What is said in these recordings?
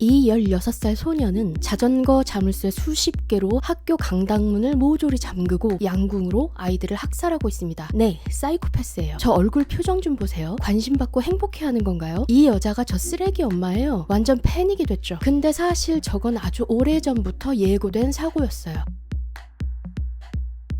이 16살 소녀는 자전거 자물쇠 수십 개로 학교 강당문을 모조리 잠그고 양궁으로 아이들을 학살하고 있습니다. 네, 사이코패스예요. 저 얼굴 표정 좀 보세요. 관심받고 행복해하는 건가요? 이 여자가 저 쓰레기 엄마예요. 완전 패닉이 됐죠. 근데 사실 저건 아주 오래전부터 예고된 사고였어요.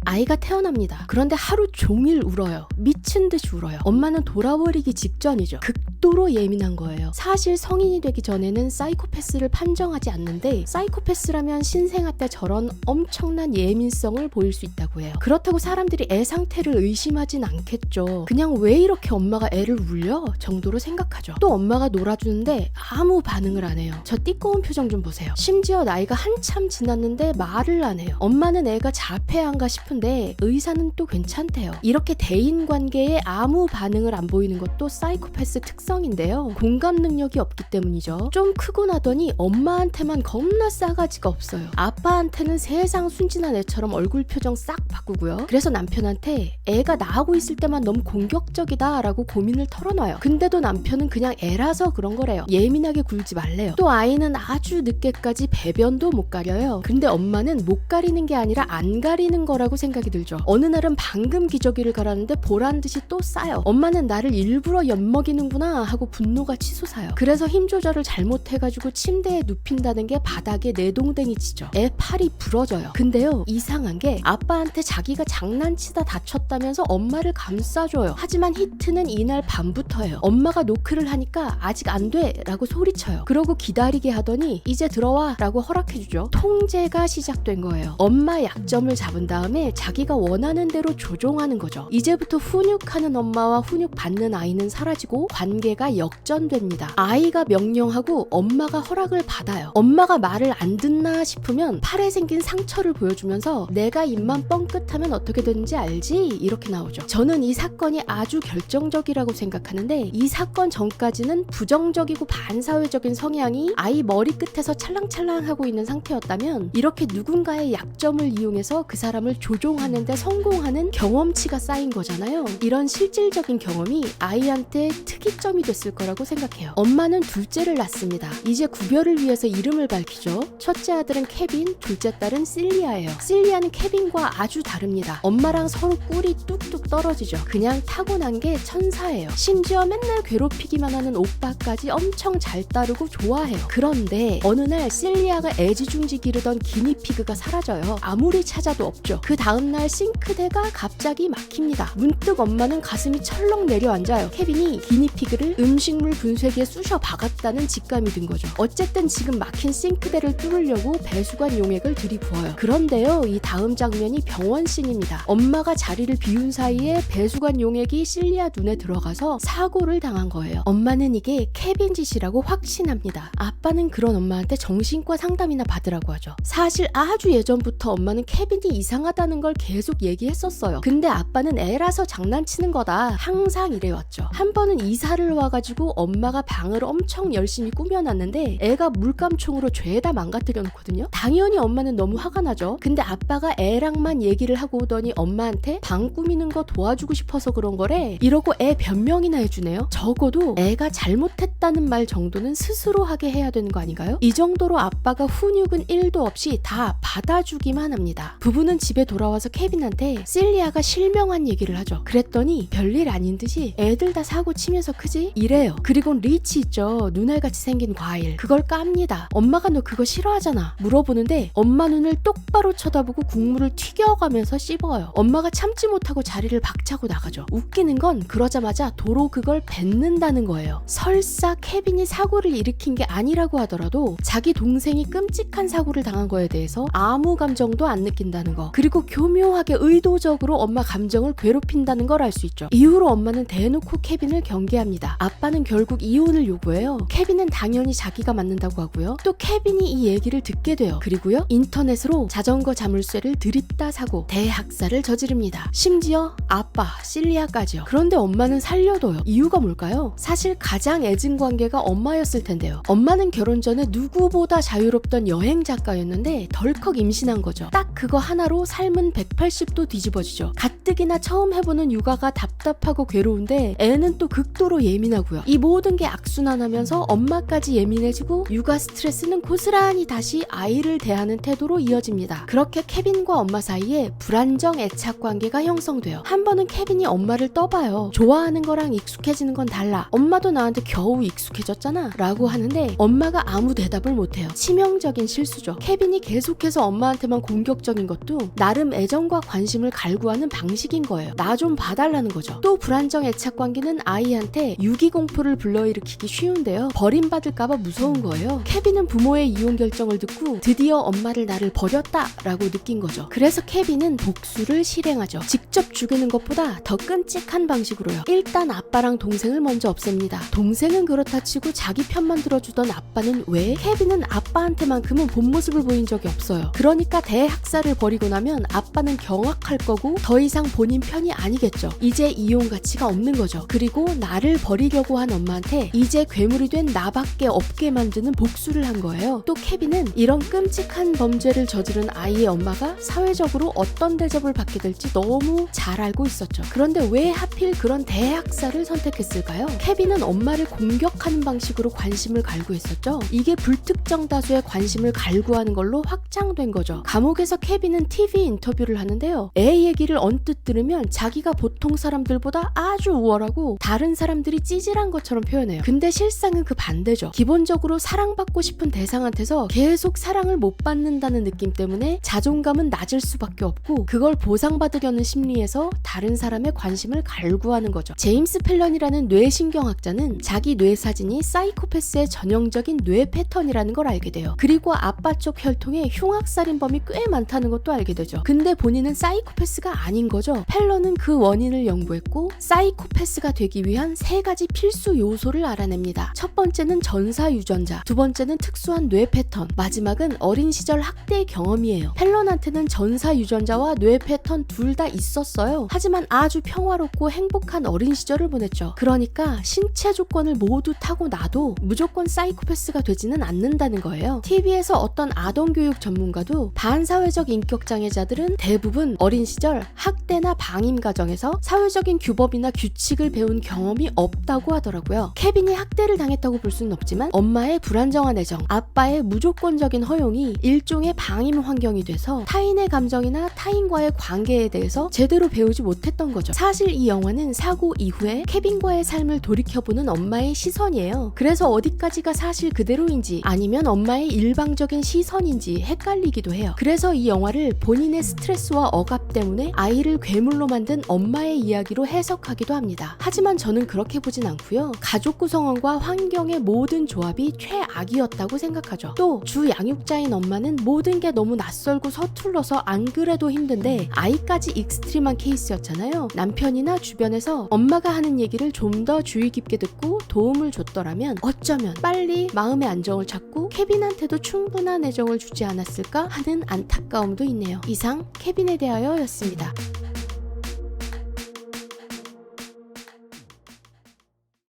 아이가 태어납니다. 그런데 하루 종일 울어요. 미친 듯이 울어요. 엄마는 돌아버리기 직전이죠. 극도로 예민한 거예요. 사실 성인이 되기 전에는 사이코패스를 판정하지 않는데 사이코패스라면 신생아 때 저런 엄청난 예민성을 보일 수 있다고 해요. 그렇다고 사람들이 애 상태를 의심하진 않겠죠. 그냥 왜 이렇게 엄마가 애를 울려? 정도로 생각하죠. 또 엄마가 놀아주는데 아무 반응을 안 해요. 저 띠꺼운 표정 좀 보세요. 심지어 나이가 한참 지났는데 말을 안 해요. 엄마는 애가 자폐한가 싶은데 의사는 또 괜찮대요. 이렇게 대인관계에 아무 반응을 안 보이는 것도 사이코패스 특성인데요. 공감 능력이 없기 때문이죠. 좀 크고 나더니 엄마한테만 겁나 싸가지가 없어요. 아빠한테는 세상 순진한 애처럼 얼굴 표정 싹 바꾸고요. 그래서 남편한테 애가 나하고 있을 때만 너무 공격적이다 라고 고민을 털어놔요. 근데도 남편은 그냥 애라서 그런 거래요. 예민하게 굴지 말래요. 또 아이는 아주 늦게까지 배변도 못 가려요. 근데 엄마는 못 가리는 게 아니라 안 가리는 거라고 생각이 들죠. 어느 날은 방금 기저귀를 갈았는데 보란듯이 또 싸요. 엄마는 나를 일부러 엿먹이는구나 하고 분노가 치솟아요. 그래서 힘 조절을 잘못해가지고 침대에 눕힌다는 게 바닥에 내동댕이 치죠. 애 팔이 부러져요. 근데요, 이상한 게 아빠한테 자기가 장난치다 다쳤다면서 엄마를 감싸줘요. 하지만 히트는 이날 밤부터예요. 엄마가 노크를 하니까 아직 안 돼 라고 소리쳐요. 그러고 기다리게 하더니 이제 들어와 라고 허락해주죠. 통제가 시작된 거예요. 엄마 약점을 잡은 다음에 자기가 원하는 대로 조종하는 거죠. 이제부터 훈육하는 엄마와 훈육받는 아이는 사라지고 관계가 역전됩니다. 아이가 명령하고 엄마가 허락을 받아요. 엄마가 말을 안 듣나 싶으면 팔에 생긴 상처를 보여주면서 내가 입만 뻥끗하면 어떻게 되는지 알지? 이렇게 나오죠. 저는 이 사건이 아주 결정적이라고 생각하는데 이 사건 전까지는 부정적이고 반사회적인 성향이 아이 머리끝에서 찰랑찰랑하고 있는 상태였다면 이렇게 누군가의 약점을 이용해서 그 사람을 조종하는데 성공하는 경험치가 쌓인 거잖아요. 이런 실질적인 경험이 아이한테 특이점이 됐을 거라고 생각해요. 엄마는 둘째를 낳습니다. 이제 구별을 위해서 이름을 밝히죠. 첫째 아들은 케빈, 둘째 딸은 실리아예요. 실리아는 케빈과 아주 다릅니다. 엄마랑 서로 꿀이 뚝뚝 떨어지죠. 그냥 타고난 게 천사예요. 심지어 맨날 괴롭히기만 하는 오빠까지 엄청 잘 따르고 좋아해요. 그런데 어느 날 실리아가 애지중지 기르던 기니피그가 사라져요. 아무리 찾아도 없죠. 그 다음날 싱크대가 갑자기 막힙니다. 문득 엄마는 가슴이 철렁 내려앉아요. 케빈이 기니피그를 음식물 분쇄기에 쑤셔 박았다는 직감이 든 거죠. 어쨌든 지금 막힌 싱크대를 뚫으려고 배수관 용액을 들이부어요. 그런데요, 이 다음 장면이 병원 씬입니다. 엄마가 자리를 비운 사이에 배수관 용액이 실리아 눈에 들어가서 사고를 당한 거예요. 엄마는 이게 케빈 짓이라고 확신합니다. 아빠는 그런 엄마한테 정신과 상담이나 받으라고 하죠. 사실 아주 예전부터 엄마는 케빈이 이상하다는 걸 계속 얘기했었어요. 근데 아빠는 애라서 장난치는 거다 항상 이래왔죠. 한 번은 이사를 와가지고 엄마가 방을 엄청 열심히 꾸며놨는데 애가 물감총으로 죄다 망가뜨려 놓거든요. 당연히 엄마는 너무 화가 나죠. 근데 아빠가 애랑만 얘기를 하고 오더니 엄마한테 방 꾸미는 거 도와주고 싶어서 그런 거래 이러고 애 변명이나 해주네요. 적어도 애가 잘못했다는 말 정도는 스스로 하게 해야 되는 거 아닌가요? 이 정도로 아빠가 훈육은 1도 없이 다 받아주기만 합니다. 부부는 집에 돌아와서 케빈한테 실리아가 실명한 얘기를 하죠. 그랬더니 별일 아닌 듯이 애들 다 사고 치면서 크지? 이래요. 그리고 리치 있죠. 눈알같이 생긴 과일. 그걸 깝니다. 엄마가 너 그거 싫어하잖아. 물어보는데 엄마 눈을 똑바로 쳐다보고 국물을 튀겨가면서 씹어요. 엄마가 참지 못하고 자리를 박차고 나가죠. 웃기는 건 그러자마자 도로 그걸 뱉는다는 거예요. 설사 케빈이 사고를 일으킨 게 아니라고 하더라도 자기 동생이 끔찍한 사고를 당한 거에 대해서 아무 감정도 안 느낀다는 거. 그리고 교묘하게 의도적으로 엄마 감정을 괴롭힌다는 걸 알 수 있죠. 이후로 엄마는 대놓고 케빈을 경계합니다. 아빠는 결국 이혼을 요구해요. 케빈은 당연히 자기가 맞는다고 하고요. 또 케빈이 이 얘기를 듣게 돼요. 그리고요, 인터넷으로 자전거 자물쇠를 드립다 사고 대학살을 저지릅니다. 심지어 아빠, 실리아까지요. 그런데 엄마는 살려둬요. 이유가 뭘까요? 사실 가장 애증 관계가 엄마였을 텐데요. 엄마는 결혼 전에 누구보다 자유롭던 여행 작가였는데 덜컥 임신한 거죠. 딱 그거 하나로 삶은 180도 뒤집어지죠. 가뜩이나 처음 해보는 육아가 답답하고 괴로운데 애는 또 극도로 예민해요. 예민하고요. 이 모든 게 악순환하면서 엄마까지 예민해지고 육아 스트레스는 고스란히 다시 아이를 대하는 태도로 이어집니다. 그렇게 케빈과 엄마 사이에 불안정 애착 관계가 형성돼요. 한 번은 케빈이 엄마를 떠봐요. 좋아하는 거랑 익숙해지는 건 달라. 엄마도 나한테 겨우 익숙해졌잖아 라고 하는데 엄마가 아무 대답을 못해요. 치명적인 실수죠. 케빈이 계속해서 엄마한테만 공격적인 것도 나름 애정과 관심을 갈구하는 방식인 거예요. 나 좀 봐달라는 거죠. 또 불안정 애착 관계는 아이한테 유기공포를 불러일으키기 쉬운데요. 버림받을까봐 무서운 거예요. 케빈은 부모의 이혼 결정을 듣고 드디어 엄마를 나를 버렸다 라고 느낀 거죠. 그래서 케빈은 복수를 실행하죠. 직접 죽이는 것보다 더 끔찍한 방식으로요. 일단 아빠랑 동생을 먼저 없앱니다. 동생은 그렇다 치고 자기 편만 들어주던 아빠는 왜? 케빈은 아빠한테만큼은 본 모습을 보인 적이 없어요. 그러니까 대학살을 벌이고 나면 아빠는 경악할 거고 더 이상 본인 편이 아니겠죠. 이제 이용 가치가 없는 거죠. 그리고 나를 버리려고 한 엄마한테 이제 괴물이 된 나밖에 없게 만드는 복수를 한 거예요. 또 케빈은 이런 끔찍한 범죄를 저지른 아이의 엄마가 사회적으로 어떤 대접을 받게 될지 너무 잘 알고 있었죠. 그런데 왜 하필 그런 대학살을 선택했을까요? 케빈은 엄마를 공격하는 방식으로 관심을 갈구했었죠. 이게 불특정 다수의 관심을 갈구하는 걸로 확장된 거죠. 감옥에서 케빈은 TV 인터뷰를 하는데요. 애 얘기를 언뜻 들으면 자기가 보통 사람들보다 아주 우월하고 다른 사람들이 찌질한 것처럼 표현해요. 근데 실상은 그 반대죠. 기본적으로 사랑받고 싶은 대상한테서 계속 사랑을 못 받는다는 느낌 때문에 자존감은 낮을 수밖에 없고 그걸 보상받으려는 심리에서 다른 사람의 관심을 갈구하는 거죠. 제임스 펠런이라는 뇌신경학자는 자기 뇌 사진이 사이코패스의 전형적인 뇌 패턴이라는 걸 알게 돼요. 그리고 아빠 쪽 혈통에 흉악살인범이 꽤 많다는 것도 알게 되죠. 근데 본인은 사이코패스가 아닌 거죠. 펠런은 그 원인을 연구했고 사이코패스가 되기 위한 3가지 필수 요소를 알아냅니다. 첫 번째는 전사 유전자, 두 번째는 특수한 뇌 패턴, 마지막은 어린 시절 학대 경험이에요. 펠런한테는 전사 유전자와 뇌 패턴 둘 다 있었어요. 하지만 아주 평화롭고 행복한 어린 시절을 보냈죠. 그러니까 신체 조건을 모두 타고나도 무조건 사이코패스가 되지는 않는다는 거예요. TV에서 어떤 아동교육 전문가도 반사회적 인격장애자들은 대부분 어린 시절 학대나 방임 과정에서 사회적인 규범이나 규칙을 배운 경험이 없다고 하더라고요. 케빈이 학대를 당했다고 볼 수는 없지만 엄마의 불안정한 애정, 아빠의 무조건적인 허용이 일종의 방임 환경이 돼서 타인의 감정이나 타인과의 관계에 대해서 제대로 배우지 못했던 거죠. 사실 이 영화는 사고 이후에 케빈과의 삶을 돌이켜보는 엄마의 시선이에요. 그래서 어디까지가 사실 그대로인지 아니면 엄마의 일방적인 시선인지 헷갈리기도 해요. 그래서 이 영화를 본인의 스트레스와 억압 때문에 아이를 괴물로 만든 엄마의 이야기로 해석하기도 합니다. 하지만 저는 그렇게 보진 않고요. 가족 구성원과 환경의 모든 조합이 최악이었다고 생각하죠. 또 주 양육자인 엄마는 모든 게 너무 낯설고 서툴러서 안 그래도 힘든데 아이까지 익스트림한 케이스였잖아요. 남편이나 주변에서 엄마가 하는 얘기를 좀 더 주의 깊게 듣고 도움을 줬더라면 어쩌면 빨리 마음의 안정을 찾고 케빈한테도 충분한 애정을 주지 않았을까 하는 안타까움도 있네요. 이상 케빈에 대하여 였습니다.